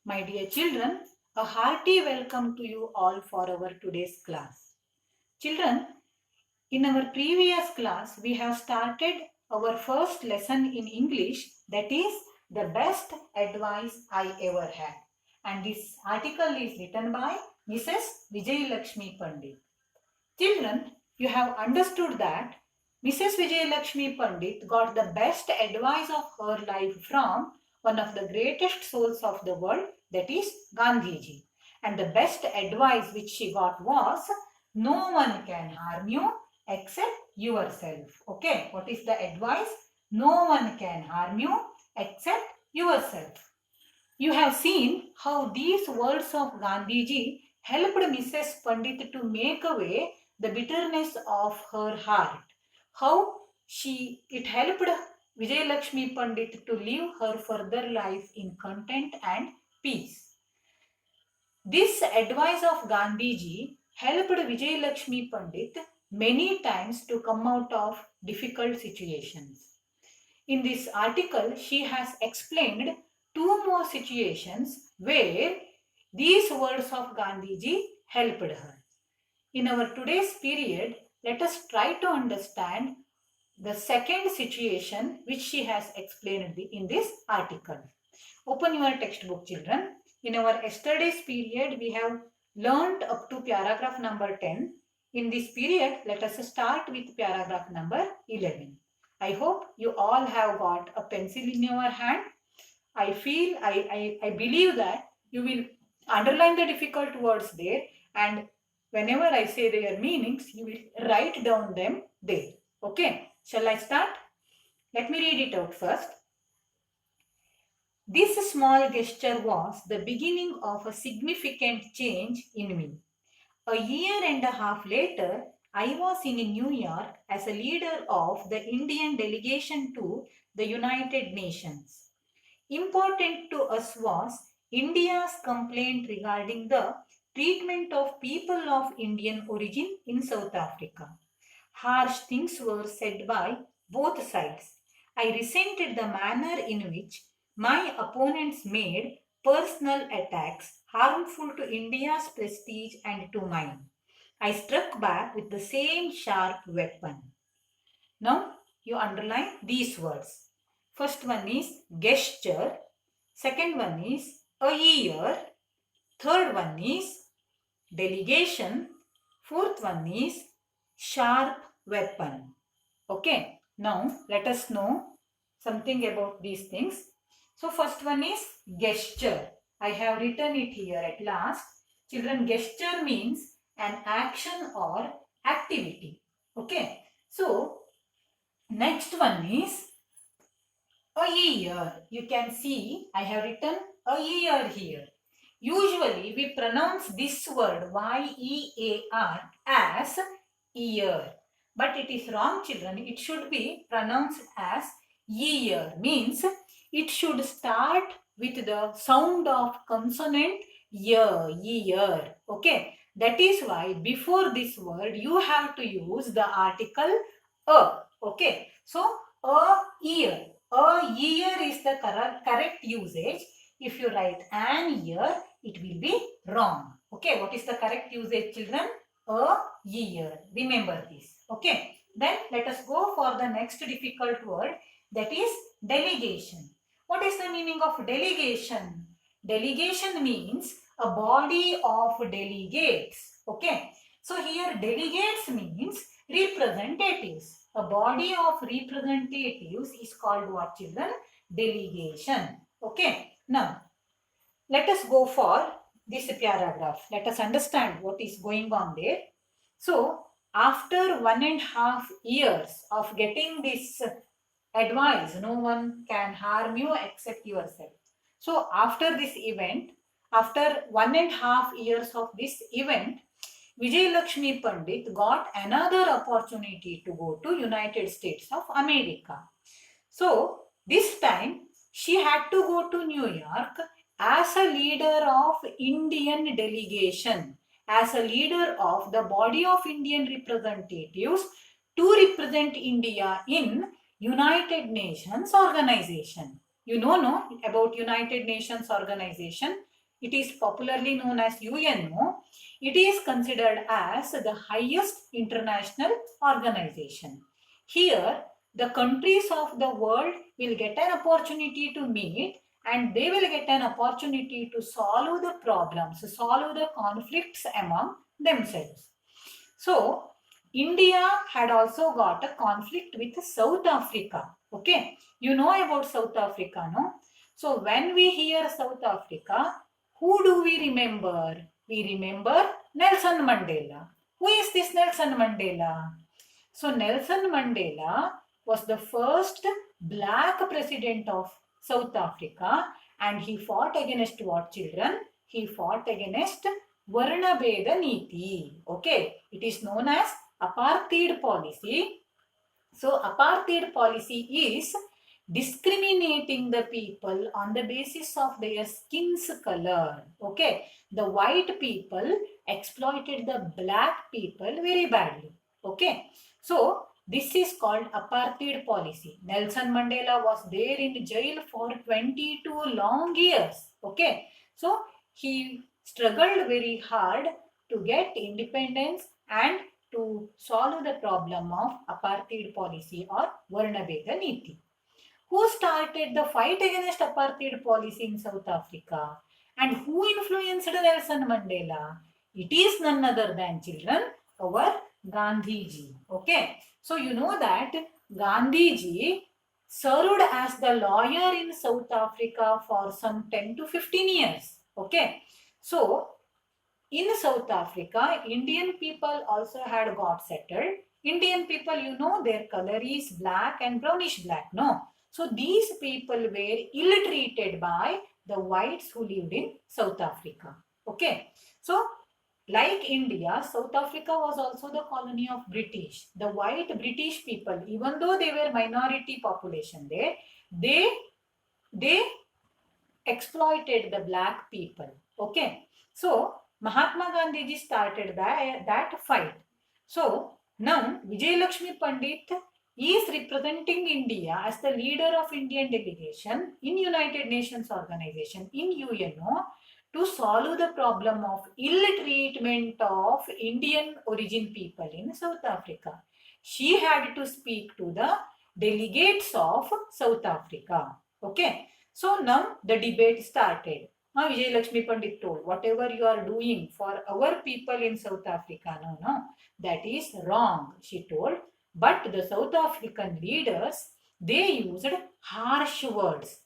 My dear children, a hearty welcome to you all for our today's class. Children, in our previous class, we have started our first lesson in English, that is the best advice I ever had. And this article is written by Mrs. Vijay Lakshmi Pandit. Children, you have understood that Mrs. Vijay Lakshmi Pandit got the best advice of her life from one of the greatest souls of the world, that is Gandhiji. And the best advice which she got was, no one can harm you except yourself. Okay, what is the advice? No one can harm you except yourself. You have seen how these words of Gandhiji helped Mrs. Pandit to make away the bitterness of her heart. How it helped Vijay Lakshmi Pandit to live her further life in content and peace. This advice of Gandhiji helped Vijay Lakshmi Pandit many times to come out of difficult situations. In this article, she has explained two more situations where these words of Gandhiji helped her. In our today's period, let us try to understand the second situation which she has explained in this article. Open your textbook, children. In our yesterday's period, we have learned up to paragraph number 10. In this period, let us start with paragraph number 11. I hope you all have got a pencil in your hand. I believe that you will underline the difficult words there, and whenever I say their meanings, you will write down them there. Okay, shall I start? Let me read it out first. This small gesture was the beginning of a significant change in me. A year and a half later, I was in New York as a leader of the Indian delegation to the United Nations. Important to us was India's complaint regarding the treatment of people of Indian origin in South Africa. Harsh things were said by both sides. I resented the manner in which my opponents made personal attacks harmful to India's prestige and to mine. I struck back with the same sharp weapon. Now you underline these words. First one is gesture, second one is a year, third one is delegation, fourth one is sharp weapon. Okay, now let us know something about these things. So first one is gesture. I have written it here at last. Children, gesture means an action or activity. Okay, so next one is a year. You can see I have written a year here. Usually we pronounce this word Y-E-A-R as year. But it is wrong, children. It should be pronounced as year. Means it should start with the sound of consonant year. Okay. That is why before this word you have to use the article a. Okay. So a year. A year is the correct usage. If you write an year, it will be wrong. Okay, what is the correct usage, children? A year. Remember this. Okay, then let us go for the next difficult word, that is delegation. What is the meaning of delegation? Delegation means a body of delegates. Okay, so here delegates means representatives. A body of representatives is called what, children? Delegation. Okay, now let us go for this paragraph. Let us understand what is going on there. So after 1.5 years of getting this advice, no one can harm you except yourself. So after this event, after 1.5 years of this event, Vijay Lakshmi Pandit got another opportunity to go to United States of America. So this time she had to go to New York as a leader of Indian delegation, as a leader of the body of Indian representatives to represent India in United Nations organization. You know no about United Nations organization. it is popularly known as UNO, it is considered as the highest international organization. Here, the countries of the world will get an opportunity to meet and they will get an opportunity to solve the problems, solve the conflicts among themselves. So, India had also got a conflict with South Africa. Okay, you know about South Africa, no? So, when we hear South Africa, who do we remember? We remember Nelson Mandela. Who is this Nelson Mandela? So, Nelson Mandela was the first black president of South Africa and he fought against what, children? He fought against Varna Beda Niti. Okay, it is known as apartheid policy. So, apartheid policy is discriminating the people on the basis of their skin's color. Okay, the white people exploited the black people very badly. Okay, so this is called apartheid policy. Nelson Mandela was there in jail for 22 long years. Okay, so he struggled very hard to get independence and to solve the problem of apartheid policy or Varna Beda Niti. Who started the fight against apartheid policy in South Africa? And who influenced Nelson Mandela? It is none other than, children, our Gandhiji. Okay. So you know that Gandhiji served as the lawyer in South Africa for some 10 to 15 years. Okay. So in South Africa, Indian people also had got settled. Indian people, you know, their color is black and brownish black, no? So these people were ill-treated by the whites who lived in South Africa. Okay. So like India, South Africa was also the colony of British. The white British people, even though they were minority population there, they exploited the black people. Okay. So Mahatma Gandhi started that fight. So now Vijay Lakshmi Pandit is representing India as the leader of Indian delegation in United Nations Organization in UNO to solve the problem of ill treatment of Indian origin people in South Africa. She had to speak to the delegates of South Africa. Okay. So now the debate started. Vijay Lakshmi Pandit told, whatever you are doing for our people in South Africa, no, that is wrong, she told. But the South African leaders, they used harsh words.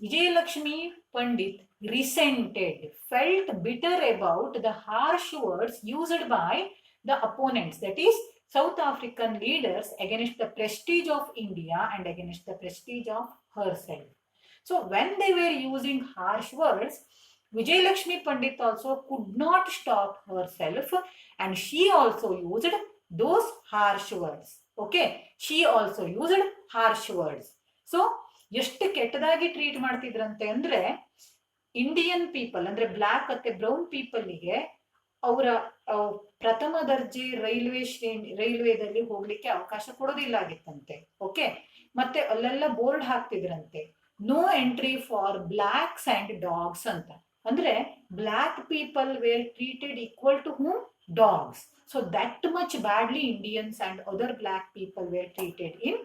Vijay Lakshmi Pandit resented, felt bitter about the harsh words used by the opponents, that is, South African leaders against the prestige of India and against the prestige of herself. So when they were using harsh words, Vijay Lakshmi Pandit also could not stop herself and she also used those harsh words. Okay, she also used harsh words. So ಎಷ್ಟು ಕೆಟ್ಟದಾಗಿ treat ಮಾಡ್ತಿದ್ರಂತೆ ಅಂದ್ರೆ Indian people ಅಂದ್ರೆ block ಮತ್ತೆ brown ಪೀಪಲ್ಗೆ ಅವರ ಪ್ರಥಮ ದರ್ಜೆ ರೈಲ್ವೇದಲ್ಲಿ ಹೋಗ್ಲಿಕ್ಕೆ ಅವಕಾಶ ಕೊಡೋದಿಲ್ಲ ಆಗಿತ್ತಂತೆ. ಓಕೆ, ಮತ್ತೆ ಅಲ್ಲೆಲ್ಲ ಬೋರ್ಡ್ ಹಾಕ್ತಿದ್ರಂತೆ, no entry for blacks and dogs ಅಂತ. ಅಂದ್ರೆ black people were treated equal to whom? Dogs. So that much badly Indians and other black people were treated in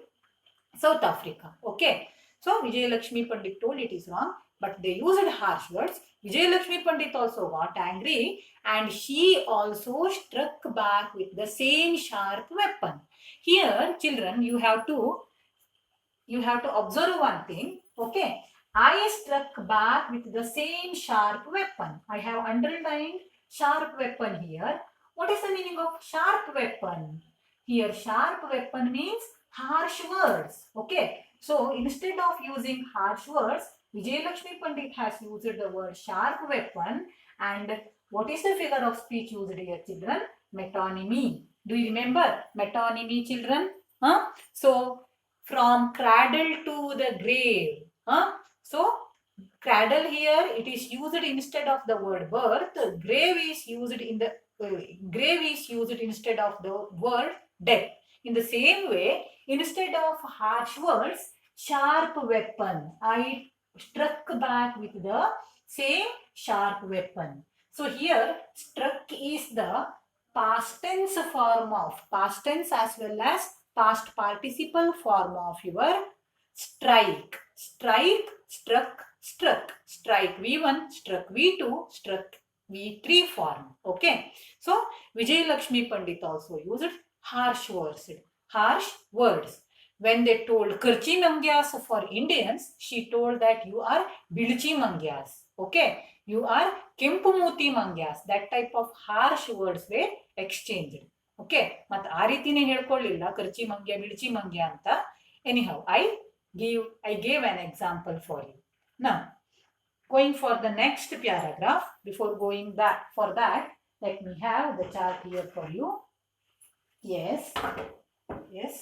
South Africa. Okay. So Vijay Lakshmi Pandit told it is wrong, but they used harsh words. Vijay Lakshmi Pandit also got angry and she also struck back with the same sharp weapon. Here, children, you have to observe one thing. Okay. I struck back with the same sharp weapon. I have underlined sharp weapon here. What is the meaning of sharp weapon? Here sharp weapon means harsh words. Okay. So instead of using harsh words, Vijay Lakshmi Pandit has used the word sharp weapon. And what is the figure of speech used here, children? Metonymy. Do you remember metonymy, children? So from cradle to the grave. So cradle here, it is used instead of the word birth. Grave is used instead of the word death. In the same way, instead of harsh words, sharp weapon. I struck back with the same sharp weapon. So here struck is the past tense form of past tense as well as past participle form of your strike. Strike, struck, struck. Strike V1, struck V2, struck V3 form. Okay. So Vijay Lakshmi Pandit also used harsh words. Harsh words. When they told Karchi Mangyas for Indians, she told that you are Bilchi Mangyas. Okay. You are Kempumuti Mangyas. That type of harsh words were exchanged. Okay. But ಆ ರೀತಿನೇ ಹೇಳ್ಕೊಳ್ಳಿಲ್ಲ ಕರ್ಚಿ ಮಂಗ್ಯ ಬಿಳ್ಚಿ ಮಂಗ್ಯ ಅಂತ. Anyhow, I gave an example for you. Now, going for the next paragraph, before going back for that, let me have the chart here for you. Yes. Yes.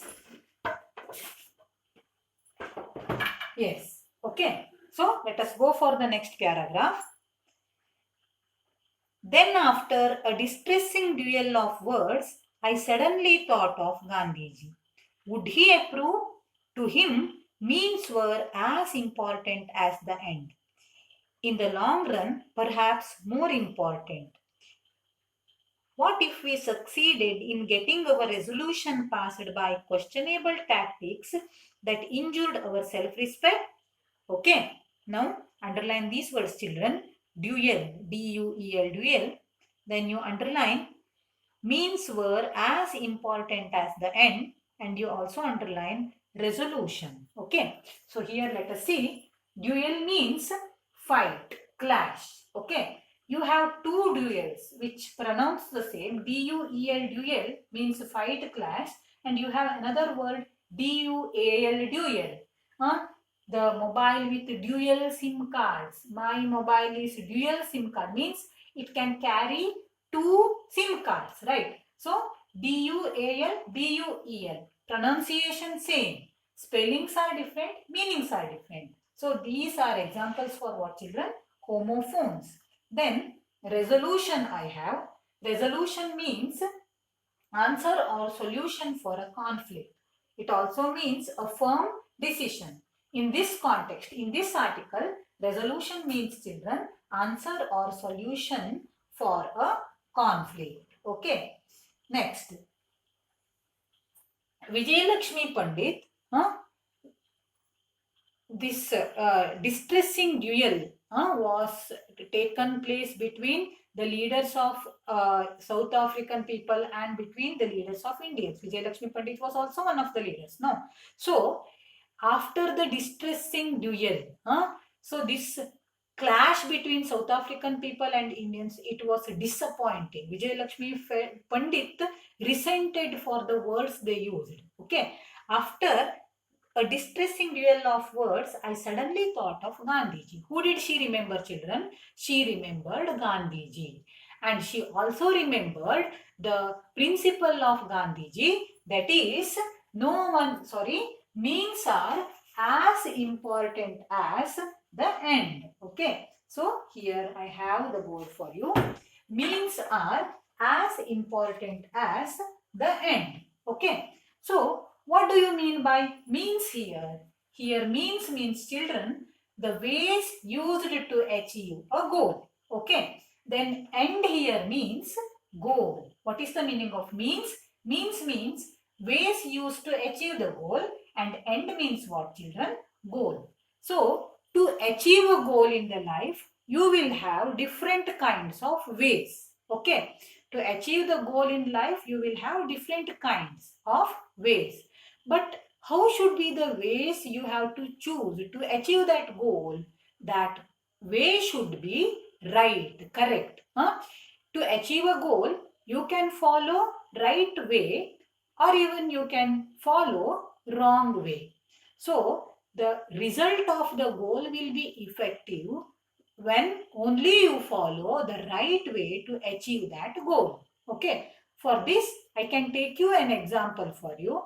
Yes. Okay. So, let us go for the next paragraph. Then after a distressing duel of words, I suddenly thought of Gandhiji. Would he approve? To him, means were as important as the end. In the long run, perhaps more important. What if we succeeded in getting our resolution passed by questionable tactics that injured our self-respect? Okay, now underline these words, children. Duel, D-U-E-L, duel. Then you underline means were as important as the end, and you also underline resolution. Okay, so here let us see. Duel means fight, clash. Okay, you have two duels which pronounce the same. D-U-E-L, duel means fight, clash, and you have another word D-U-A-L, duel. The mobile with dual SIM cards. My mobile is dual SIM card, means it can carry two SIM cards, right? So D-U-A-L, D-U-E-L. Pronunciation same. Spellings are different, meanings are different. So these are examples for what, children? Homophones. Then resolution I have. Resolution means answer or solution for a conflict. It also means a firm decision. In this context, in this article, resolution means, children, answer or solution for a conflict. Okay. Next, Vijay Lakshmi Pandit, this distressing duel was taken place between the leaders of South African people and between the leaders of Indians. Vijay Lakshmi Pandit was also one of the leaders. No, so after the distressing duel, so this clash between South African people and Indians, it was disappointing. Vijay Lakshmi Pandit resented for the words they used. Okay, after a distressing duel of words, I suddenly thought of Gandhiji. Who did she remember, children? She remembered Gandhiji. And she also remembered the principle of Gandhiji, that is, means are as important as the end. Okay, so here I have the board for you. Means are as important as the end. Okay, so what do you mean by means here? Here means children, the ways used to achieve a goal. Okay, then end here means goal. What is the meaning of means? Means ways used to achieve the goal, and end means what, children? Goal. So to achieve a goal in the life, you will have different kinds of ways. Okay, to achieve the goal in life, you will have different kinds of ways. But how should be the ways you have to choose to achieve that goal? That way should be right, correct. To achieve a goal, you can follow right way, or even you can follow wrong way. So the result of the goal will be effective when only you follow the right way to achieve that goal. Okay, for this I can take you an example for you.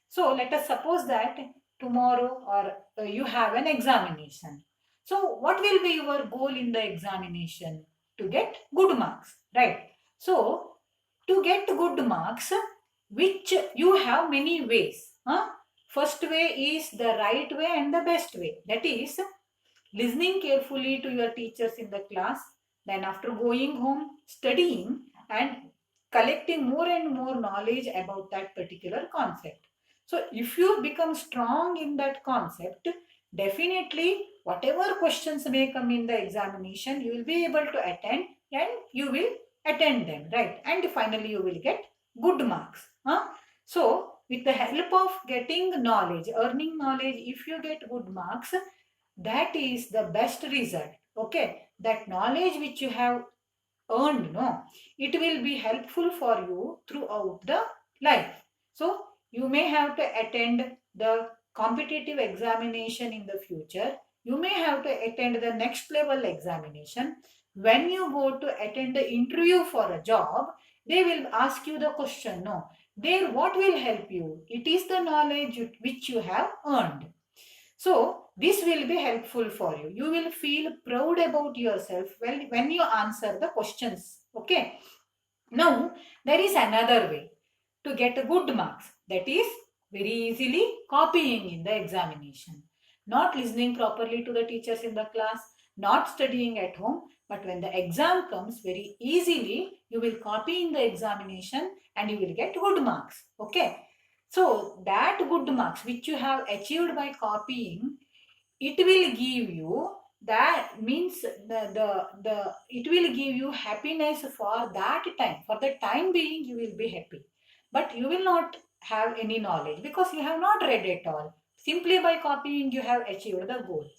So let us suppose that tomorrow or you have an examination. So what will be your goal in the examination? To get good marks, right? So to get good marks, which you have many ways. First way is the right way and the best way. That is, listening carefully to your teachers in the class, then after going home, studying and collecting more and more knowledge about that particular concept. So if you become strong in that concept, definitely whatever questions may come in the examination, you will be able to attend and you will attend them, right? And finally you will get good marks. So with the help of getting knowledge, earning knowledge, if you get good marks, that is the best result. Okay, that knowledge which you have earned, no, it will be helpful for you throughout the life. So you may have to attend the competitive examination in the future. You may have to attend the next level examination. When you go to attend the interview for a job, they will ask you the question, no, there what will help you? It is the knowledge which you have earned. So this will be helpful for you. You will feel proud about yourself when you answer the questions. Okay. Now there is another way to get good marks. That is very easily copying in the examination. Not listening properly to the teachers in the class, not studying at home, but when the exam comes, very easily you will copy in the examination and you will get good marks. Okay. So that good marks which you have achieved by copying, it will give you, that means the it will give you happiness for that time. For the time being you will be happy, but you will not have any knowledge because you have not read at all. Simply by copying you have achieved the goal.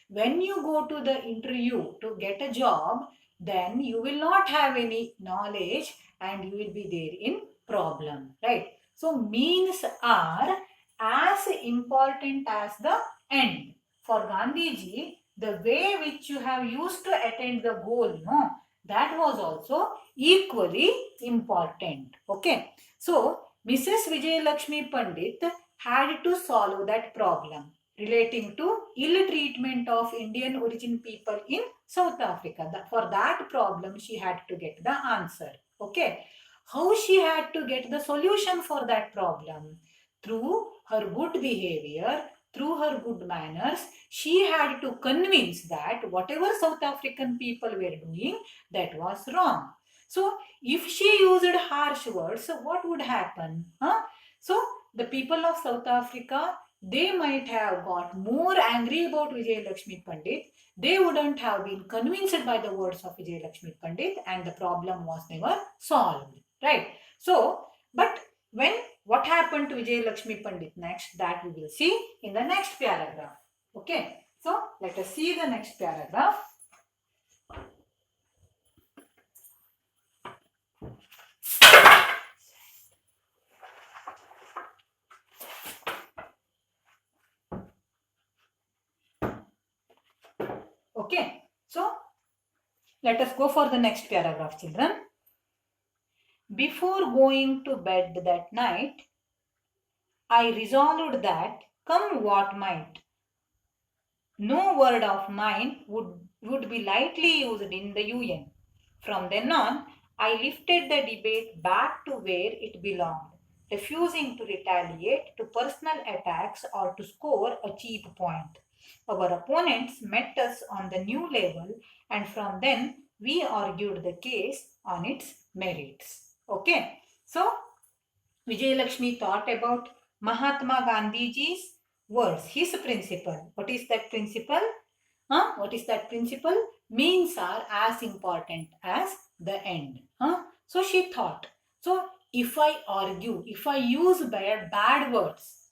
When you go to the interview to get a job, then you will not have any knowledge and you will be there in problem, right? So means are as important as the end. For Gandhiji, the way which you have used to attain the goal, no, that was also equally important. Okay. So Mrs. Vijay Lakshmi Pandit had to solve that problem relating to ill treatment of Indian origin people in South Africa. For that problem, she had to get the answer. Okay. How she had to get the solution for that problem? Through her good behavior, through her good manners, she had to convince that whatever South African people were doing, that was wrong. So, if she used harsh words, what would happen? So, the people of South Africa, they might have got more angry about Vijay Lakshmi Pandit. They wouldn't have been convinced by the words of Vijay Lakshmi Pandit and the problem was never solved. Right? So, but when what happened to Vijay Lakshmi Pandit next, that we will see in the next paragraph. Okay. So, let us see the next paragraph. Okay. So, let us go for the next paragraph, children. Before going to bed that night, I resolved that, come what might, no word of mine would be lightly used in the UN. From then on, I lifted the debate back to where it belonged, refusing to retaliate to personal attacks or to score a cheap point. Our opponents met us on the new level, and from then we argued the case on its merits. Okay, so Vijay Lakshmi thought about Mahatma Gandhiji's words, his principle. What is that principle? What is that principle? Means are as important as the end. So she thought. So if I argue, if I use bad words,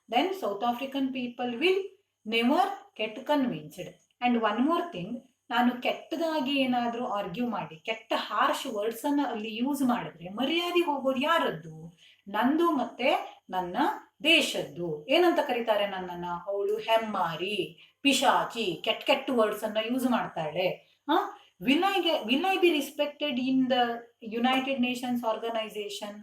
then South African people will never get convinced. And one more thing, ನಾನು ಕೆಟ್ಟದಾಗಿ ಏನಾದರೂ argue ಮಾಡಿ ಕೆಟ್ಟ harsh words ಅನ್ನ ಅಲ್ಲಿ use ಮಾಡಿದ್ರೆ ಮರ್ಯಾದೆ ಹೋಗೋದು ಯಾರದ್ದು? ನಂದು ಮತ್ತೆ ನನ್ನ ದೇಶದ್ದು. ಏನಂತ ಕರೀತಾರೆ ನನ್ನನ್ನ? ಅವಳು ಹೆಮ್ಮಾರಿ, ಪಿಶಾಚಿ, ಕೆಟ್ಟ ವರ್ಡ್ಸ್ ಅನ್ನ ಯೂಸ್ ಮಾಡ್ತಾಳೆ. Will I be respected in the United Nations organization?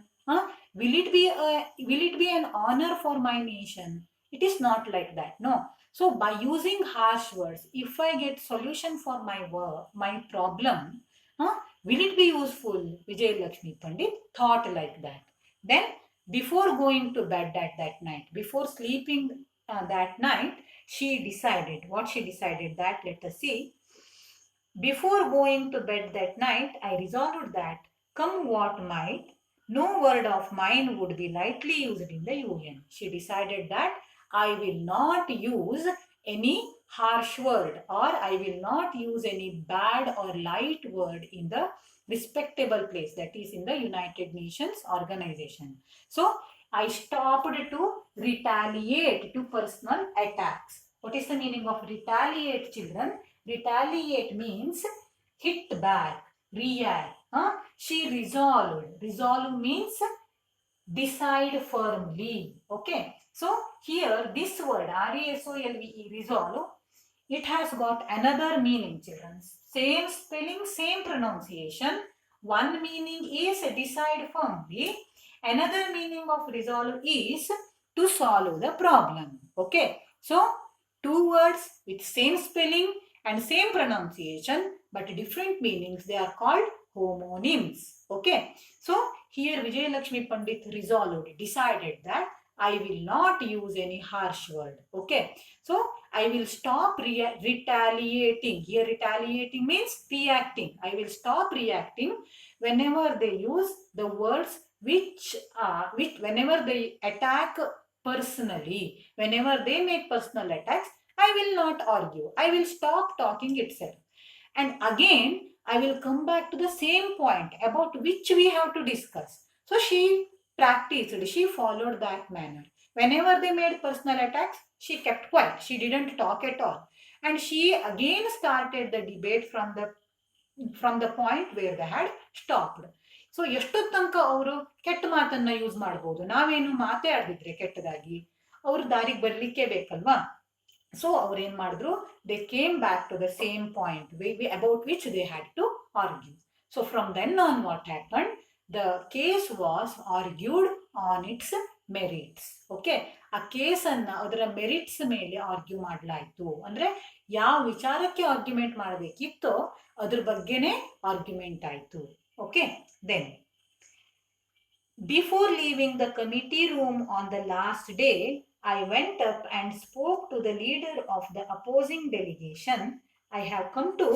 Will it be an honor for my nation? It is not like that, no. So by using harsh words, if I get solution for my problem, will it be useful? Vijay Lakshmi Pandit thought like that. Then before going to bed at that night, before sleeping that night, she decided. What she decided, that let us see. Before going to bed that night, I resolved that, come what might, no word of mine would be lightly used in the union. She decided that I will not use any harsh word, or I will not use any bad or light word in the respectable place, that is in the United Nations organization. So I stopped to retaliate to personal attacks. What is the meaning of retaliate, children? Retaliate means hit back, react. She resolved. Resolve means decide firmly. Okay. So here this word resolve, resolve, it has got another meaning, children. Same spelling, same pronunciation. One meaning is decide firmly. Another meaning of resolve is to solve the problem. Okay. So two words with same spelling and same pronunciation but different meanings, they are called homonyms. Okay. So here Vijayalakshmi Pandit resolved, decided that I will not use any harsh word. Okay. So I will stop retaliating. Here retaliating means reacting. I will stop reacting whenever they use the words which whenever they attack personally, whenever they make personal attacks, I will not argue. I will stop talking itself. And again, I will come back to the same point about which we have to discuss. So she practiced, she followed that manner. Whenever they made personal attacks, she kept quiet. She didn't talk at all. And she again started the debate from the point where they had stopped. So ಎಷ್ಟೊತ್ತು ತನಕ ಅವರು ಕೆಟ್ಟ ಮಾತನ್ನ use ಮಾಡ್ಬೋದು? ನಾವೇನು ಮಾತೇ ಆಡಿದ್ರೆ ಕೆಟ್ಟದಾಗಿ ಅವ್ರ ದಾರಿಗೆ ಬರ್ಲಿಕ್ಕೆ ಬೇಕಲ್ವಾ? ಸೊ ಅವ್ರು ಏನ್ ಮಾಡಿದ್ರು, they came back to the same point about which they had to argue. So from then on what happen, the case was argued on its merits. Okay, ಆ ಕೇಸನ್ನ ಅದರ ಮೆರಿಟ್ಸ್ ಮೇಲೆ ಆರ್ಗ್ಯೂ ಮಾಡಲಾಯ್ತು. ಅಂದ್ರೆ ಯಾವ ವಿಚಾರಕ್ಕೆ ಆರ್ಗ್ಯುಮೆಂಟ್ ಮಾಡಬೇಕಿತ್ತೋ ಅದ್ರ ಬಗ್ಗೆನೇ ಆರ್ಗ್ಯುಮೆಂಟ್ ಆಯ್ತು. Okay, then before leaving the committee room on the last day, I went up and spoke to the leader of the opposing delegation. I have come to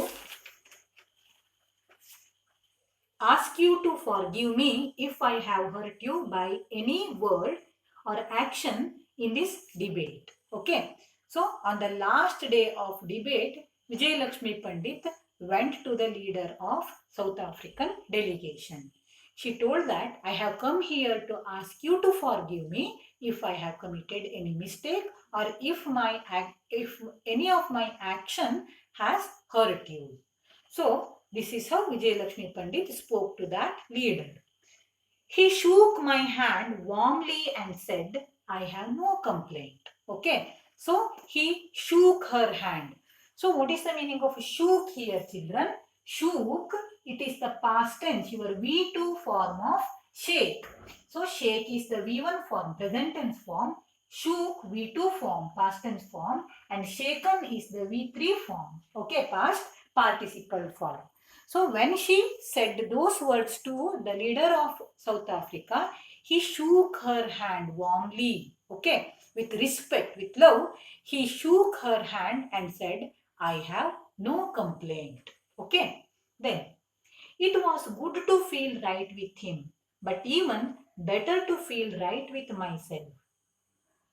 ask you to forgive me if I have hurt you by any word or action in this debate. Okay. So on the last day of debate, Vijayalakshmi Pandit went to the leader of South African delegation. She told that I have come here to ask you to forgive me if I have committed any mistake or if any of my action has hurt you. So this is how Vijayalakshmi Pandit spoke to that leader. He shook my hand warmly and said, I have no complaint. Okay, so he shook her hand. So what is the meaning of shook here, children? Shook, it is the past tense, your V2 form of shake. So shake is the V1 form, present tense form. Shook, V2 form, past tense form. And shaken is the V3 form. Okay, past participle form. So when she said those words to the leader of South Africa, he shook her hand warmly. Okay, with respect, with love, he shook her hand and said, I have no complaint. Okay, then it was good to feel right with him, but even better to feel right with myself.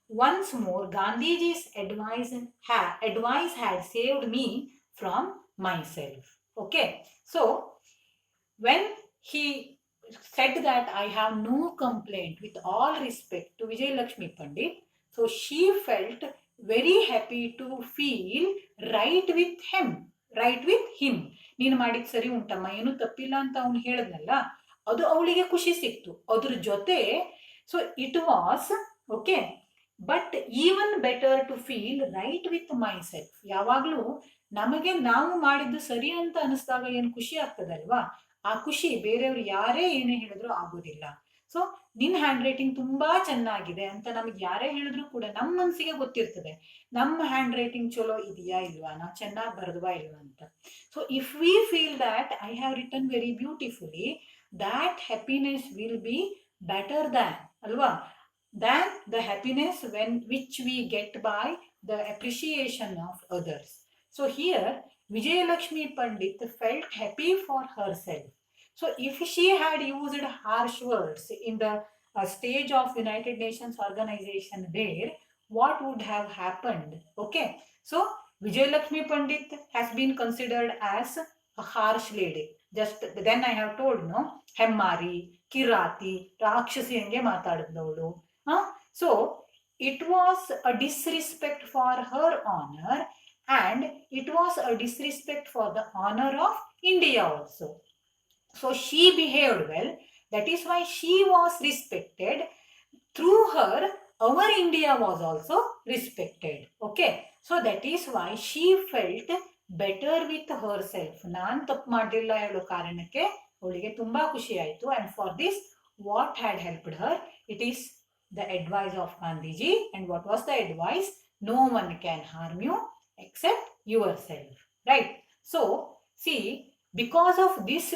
Once more, Gandhiji's advice had saved me from myself. Okay, so when he said that I have no complaint, with all respect to Vijayalakshmi Pandit, so she felt very happy to feel right with him. ನೀನು ಮಾಡಿದ್ ಸರಿ ಉಂಟಮ್ಮ, ಏನು ತಪ್ಪಿಲ್ಲ ಅಂತ ಅವ್ನು ಹೇಳಿದ್ನಲ್ಲ, ಅದು ಅವಳಿಗೆ ಖುಷಿ ಸಿಕ್ತು. ಅದ್ರ ಜೊತೆ so it was okay, but even better to feel right with myself. ಯಾವಾಗ್ಲೂ ನಮಗೆ ನಾವು ಮಾಡಿದ್ದು ಸರಿ ಅಂತ ಅನಿಸ್ದಾಗ ಏನು ಖುಷಿ ಆಗ್ತದಲ್ವಾ, ಆ ಖುಷಿ ಬೇರೆಯವ್ರು ಯಾರೇ ಏನೇ ಹೇಳಿದ್ರು ಆಗೋದಿಲ್ಲ. ಸೊ ನಿನ್ ಹ್ಯಾಂಡ್ ರೈಟಿಂಗ್ ತುಂಬಾ ಚೆನ್ನಾಗಿದೆ ಅಂತ ನಮ್ಗೆ ಯಾರೇ ಹೇಳಿದ್ರು ಕೂಡ ನಮ್ಮ ಮನಸ್ಸಿಗೆ ಗೊತ್ತಿರ್ತದೆ, ನಮ್ಮ ಹ್ಯಾಂಡ್ ರೈಟಿಂಗ್ ಚಲೋ ಇದೆಯಾ ಇಲ್ವಾ, ನಾವು ಚೆನ್ನಾಗಿ ಬರೆದ್ವಾ ಇಲ್ವಾ ಅಂತ. So if we feel that I have written very beautifully, that happiness will be better than, ಅಲ್ವಾ, than the happiness which we get by the appreciation of others. So here, Vijayalakshmi Pandit felt happy for herself. So if she had used harsh words in the stage of United Nations organization there, what would have happened? Okay, so Vijayalakshmi Pandit has been considered as a harsh lady. Just then I have told, no, Hemmari, Kirati, Rakshasi henge matadidavಳು. So it was a disrespect for her honor, and it was a disrespect for the honor of India also. So she behaved well. That is why she was respected. Through her, our India was also respected. Okay. So that is why she felt better with herself. ನಾನು ತಪ್ಪು ಮಾಡಲಿಲ್ಲ ಹೇಳೋ ಕಾರಣಕ್ಕೆ ಅವಳಿಗೆ ತುಂಬಾ ಖುಷಿ ಆಯಿತು. And for this, what had helped her? It is the advice of Gandhiji. And what was the advice? No one can harm you except yourself. Right? So, see, because of this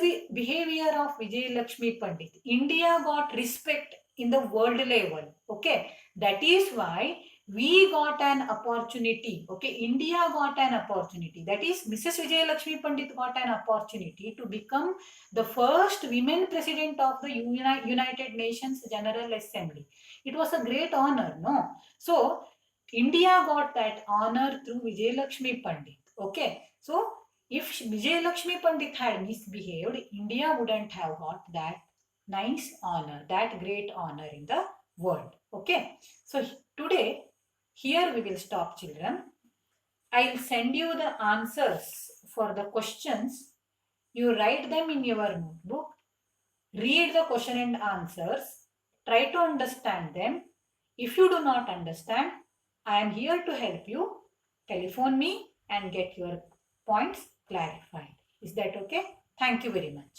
behavior of Vijayalakshmi Pandit, India got respect in the world level. Okay, that is why we got an opportunity. Okay, India got an opportunity. That is, Mrs. Vijayalakshmi Pandit got an opportunity to become the first women president of the United Nations General Assembly. It was a great honor, no? So India got that honor through Vijayalakshmi Pandit. Okay, so if Vijayalakshmi Pandit had misbehaved, India wouldn't have got that nice honor, that great honor in the world. Okay, so today here we will stop, children. I'll send you the answers for the questions. You write them in your notebook, read the question and answers, try to understand them. If you do not understand, I am here to help you. Telephone me and get your points clarified. Is that okay? Thank you very much.